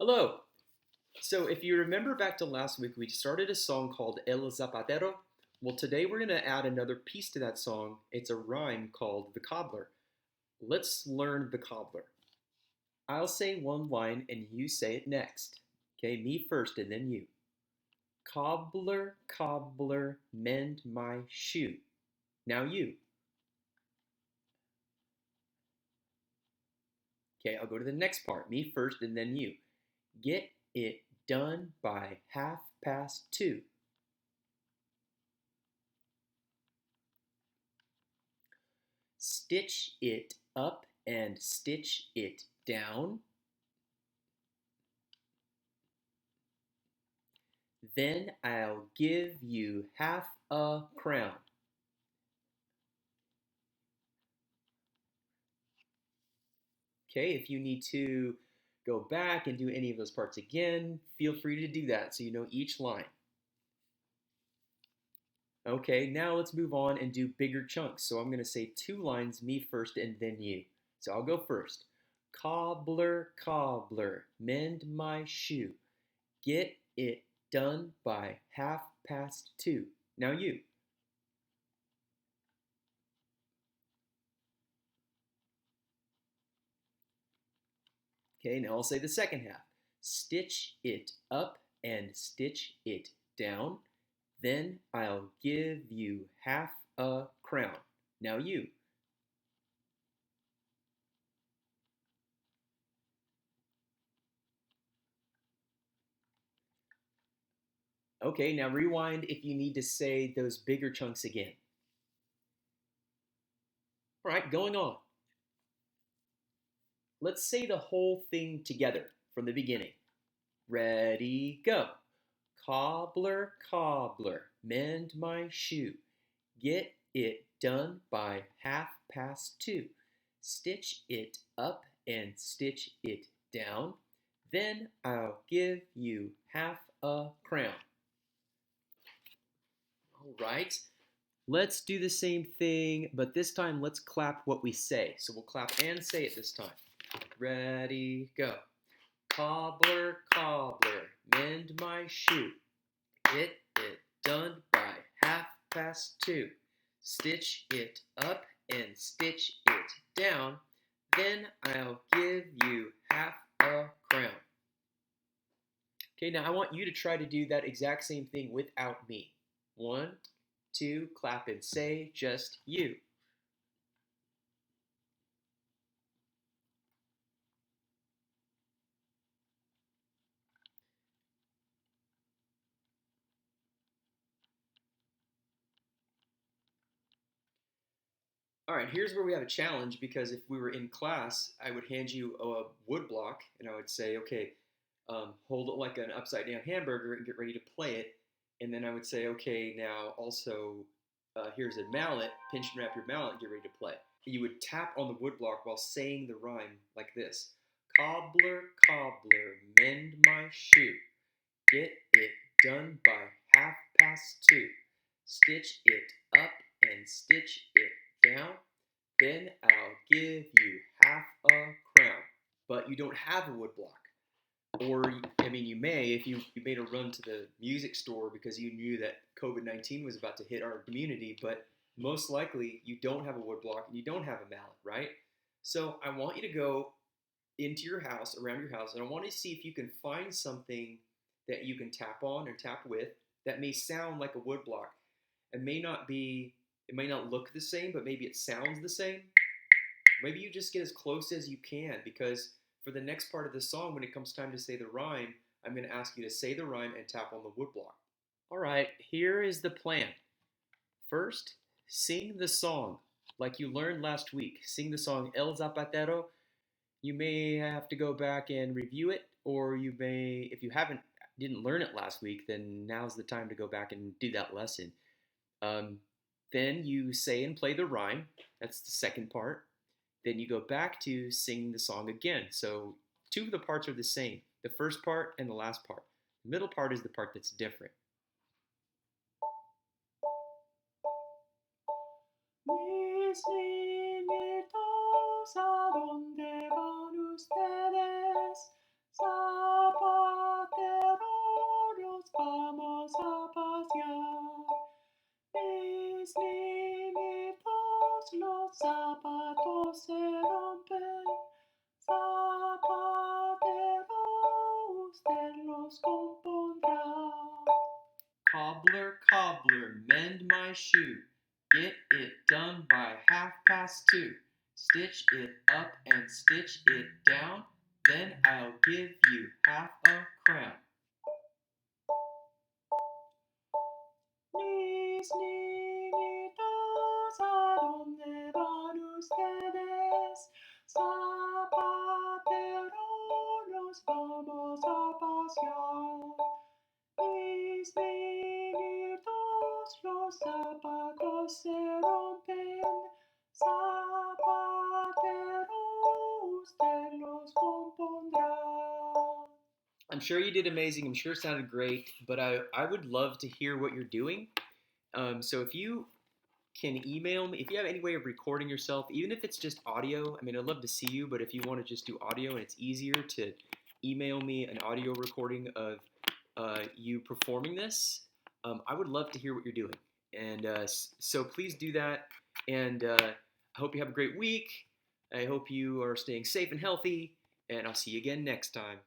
Hello. So, if you remember back to last week, we started a song called El Zapatero. Well, today we're going to add another piece to that song. It's a rhyme called The Cobbler. Let's learn The Cobbler. I'll say one line and you say it next. Okay, me first and then you. Cobbler, cobbler, mend my shoe. Now you. Okay, I'll go to the next part. Me first and then you. Get it done by 2:30. Stitch it up and stitch it down. Then I'll give you half a crown. Okay, if you need to go back and do any of those parts again, feel free to do that so you know each line. Okay, now let's move on and do bigger chunks. So I'm going to say two lines, me first and then you. So I'll go first. Cobbler, cobbler, mend my shoe. Get it done by 2:30. Now you. Okay, now I'll say the second half. Stitch it up and stitch it down. Then I'll give you half a crown. Now you. Okay, now rewind if you need to say those bigger chunks again. All right, going on. Let's say the whole thing together from the beginning. Ready, go. Cobbler, cobbler, mend my shoe. Get it done by 2:30. Stitch it up and stitch it down. Then I'll give you half a crown. All right. Let's do the same thing, but this time let's clap what we say. So we'll clap and say it this time. Ready, go. Cobbler, cobbler, mend my shoe. Get it done by 2:30. Stitch it up and stitch it down. Then I'll give you half a crown. Okay, now I want you to try to do that exact same thing without me. 1, 2, clap and say just you. All right, here's where we have a challenge because if we were in class, I would hand you a wood block and I would say, okay, hold it like an upside down hamburger and get ready to play it. And then I would say, okay, now also here's a mallet, pinch and wrap your mallet and get ready to play. You would tap on the wood block while saying the rhyme like this. Cobbler, cobbler, mend my shoe. Get it done by 2:30. Stitch it up and stitch it down. Then I'll give you half a crown. But you don't have a wood block. Or, I mean, you may if you made a run to the music store because you knew that COVID-19 was about to hit our community, but most likely you don't have a wood block and you don't have a mallet, right? So I want you to go into your house, around your house, and I want to see if you can find something that you can tap on or tap with that may sound like a wood block. It may not look the same, but maybe it sounds the same. Maybe you just get as close as you can because for the next part of the song, when it comes time to say the rhyme, I'm going to ask you to say the rhyme and tap on the wood block. All right, here is the plan. First, sing the song like you learned last week. Sing the song El Zapatero. You may have to go back and review it, or you may, if you didn't learn it last week, then now's the time to go back and do that lesson. Um, then you say and play the rhyme. That's the second part. Then you go back to singing the song again. So two of the parts are the same, the first part and the last part. The middle part is the part that's different. Mis niñitos, ¿a dónde van ustedes? mend my shoe. Get it done by 2:30. Stitch it up and stitch it down. Then I'll give you half a crown. Mis niñitos, ¿a dónde van ustedes? Zapatero, nos vamos a pasear. Mis niñitos, los zapatos se rompen. Zapatero, usted los compondrá. I'm sure you did amazing. I'm sure it sounded great, but I would love to hear what you're doing. So if you can email me, if you have any way of recording yourself, even if it's just audio, I mean, I'd love to see you, but if you want to just do audio and it's easier to email me an audio recording of you performing this, I would love to hear what you're doing. And so please do that. And I hope you have a great week. I hope you are staying safe and healthy. And I'll see you again next time.